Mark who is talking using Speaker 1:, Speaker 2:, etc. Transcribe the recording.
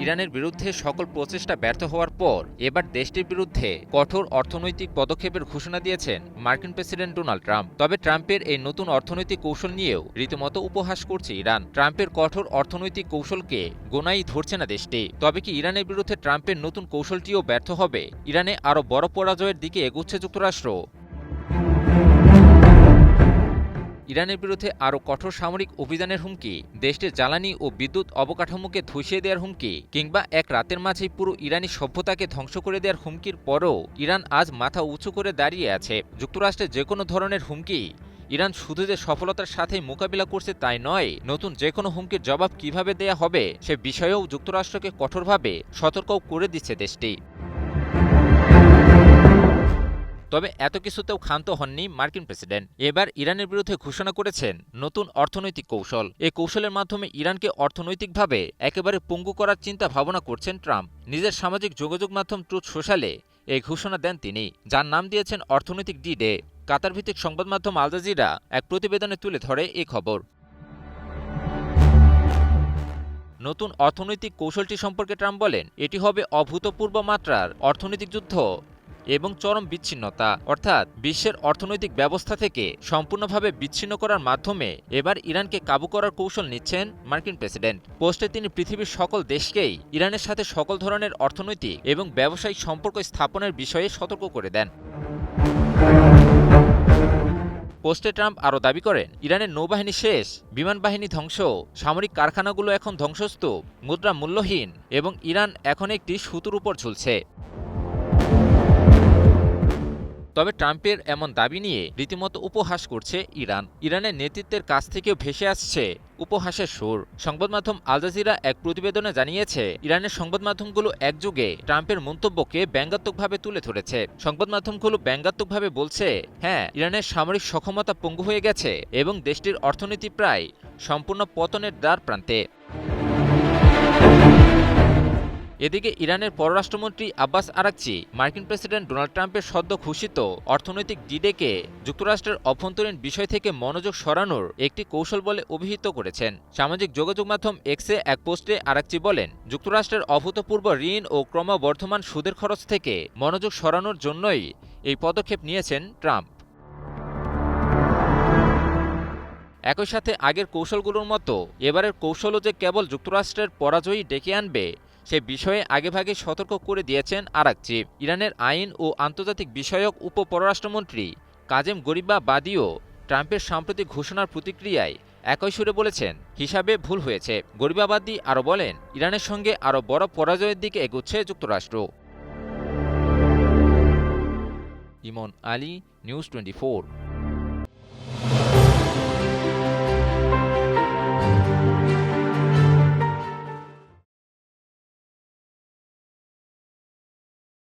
Speaker 1: ইরানের বিরুদ্ধে সকল প্রচেষ্টা ব্যর্থ হওয়ার পর এবার দেশটির বিরুদ্ধে কঠোর অর্থনৈতিক পদক্ষেপের ঘোষণা দিয়েছেন মার্কিন প্রেসিডেন্ট ডোনাল্ড ট্রাম্প। তবে ট্রাম্পের এই নতুন অর্থনৈতিক কৌশল নিয়েও রীতিমতো উপহাস করছে ইরান। ট্রাম্পের কঠোর অর্থনৈতিক কৌশলকে গোনাই ধরছে না দেশটি। তবে কি ইরানের বিরুদ্ধে ট্রাম্পের নতুন কৌশলটিও ব্যর্থ হবে? ইরানে আরও বড় পরাজয়ের দিকে এগুচ্ছে যুক্তরাষ্ট্র। ইরানের বিরুদ্ধে আরও কঠোর সামরিক অভিযানের হুমকি, দেশটির জ্বালানি ও বিদ্যুৎ অবকাঠামোকে ধসিয়ে দেওয়ার হুমকি, কিংবা এক রাতের মাঝেই পুরো ইরানি সভ্যতাকে ধ্বংস করে দেওয়ার হুমকির পরও ইরান আজ মাথা উঁচু করে দাঁড়িয়ে আছে। যুক্তরাষ্ট্রের যে কোনো ধরনের হুমকি ইরান শুধু যে সফলতার সাথেই মোকাবিলা করছে তাই নয়, নতুন যে কোনো হুমকির জবাব কিভাবে দেয়া হবে সে বিষয়েও যুক্তরাষ্ট্রকে কঠোরভাবে সতর্কও করে দিচ্ছে দেশটি। তবে এত কিছুতেও ক্ষান্ত হননি মার্কিন প্রেসিডেন্ট। এবার ইরানের বিরুদ্ধে ঘোষণা করেছেন নতুন অর্থনৈতিক কৌশল। এই কৌশলের মাধ্যমে ইরানকে অর্থনৈতিকভাবে একেবারে পঙ্গু করার চিন্তা ভাবনা করছেন ট্রাম্প। নিজের সামাজিক যোগাযোগ মাধ্যম ট্রুথ সোশ্যালে এই ঘোষণা দেন তিনি, যার নাম দিয়েছেন অর্থনৈতিক ডি-ডে। কাতার ভিত্তিক সংবাদ মাধ্যম আল জাজিরা এক প্রতিবেদনে তুলে ধরে এই খবর। নতুন অর্থনৈতিক কৌশলটি সম্পর্কে ট্রাম্প বলেন, এটি হবে অভূতপূর্ব মাত্রার অর্থনৈতিক যুদ্ধ এবং চরম বিচ্ছিন্নতা, অর্থাৎ বিশ্বের অর্থনৈতিক ব্যবস্থা থেকে সম্পূর্ণভাবে বিচ্ছিন্ন করার মাধ্যমে এবার ইরানকে কাবু করার কৌশল নিচ্ছেন মার্কিন প্রেসিডেন্ট। পোস্টে তিনি পৃথিবীর সকল দেশকেই ইরানের সাথে সকল ধরনের অর্থনৈতিক এবং ব্যবসায়িক সম্পর্ক স্থাপনের বিষয়ে সতর্ক করে দেন। পোস্টে ট্রাম্প আরও দাবি করেন, ইরানের নৌবাহিনী শেষ, বিমান বাহিনী ধ্বংস, সামরিক কারখানাগুলো এখন ধ্বংসস্তূপ, মুদ্রা মূল্যহীন এবং ইরান এখন একটি সুতোর উপর ঝুলছে। তবে ট্রাম্পের এমন দাবি নিয়ে রীতিমতো উপহাস করছে ইরান। ইরানের নেতৃত্বের কাছ থেকেও ভেসে আসছে উপহাসের সুর। সংবাদ মাধ্যম আল জাজিরা এক প্রতিবেদনে জানিয়েছে, ইরানের সংবাদ মাধ্যমগুলো একযোগে ট্রাম্পের মন্তব্যকে ব্যঙ্গাত্মকভাবে তুলে ধরেছে। সংবাদ মাধ্যমগুলো ব্যঙ্গাত্মকভাবে বলছে, হ্যাঁ, ইরানের সামরিক সক্ষমতা পঙ্গু হয়ে গেছে এবং দেশটির অর্থনীতি প্রায় সম্পূর্ণ পতনের দ্বার প্রান্তে। এদিকে ইরানের পররাষ্ট্রমন্ত্রী আব্বাস আরাকচি মার্কিন প্রেসিডেন্ট ডোনাল্ড ট্রাম্পের সদ্য ঘোষিত অর্থনৈতিক ডি-ডেকে যুক্তরাষ্ট্রের অভ্যন্তরীণ বিষয় থেকে মনোযোগ সরানোর একটি কৌশল বলে অভিহিত করেছেন। সামাজিক যোগাযোগ মাধ্যম এক্সে এক পোস্টে আরাকচি বলেন, যুক্তরাষ্ট্রের অভূতপূর্ব ঋণ ও ক্রমবর্ধমান সুদের খরচ থেকে মনোযোগ সরানোর জন্যই এই পদক্ষেপ নিয়েছেন ট্রাম্প। একই সাথে আগের কৌশলগুলোর মতো এবারের কৌশলও যে কেবল যুক্তরাষ্ট্রের পরাজয়ই ডেকে আনবে সে বিষয়ে আগেভাগে সতর্ক করে দিয়েছেন আরাকচি। ইরানের আইন ও আন্তর্জাতিক বিষয়ক উপপররাষ্ট্রমন্ত্রী কাজেম গরিবাবাদিও ট্রাম্পের সাম্প্রতিক ঘোষণার প্রতিক্রিয়ায় একই সুরে বলেছেন, হিসাবে ভুল হয়েছে। গরিবাবাদি আরও বলেন, ইরানের সঙ্গে আরও বড় পরাজয়ের দিকে এগুচ্ছে যুক্তরাষ্ট্র। ইমন আলী, নিউজ 24।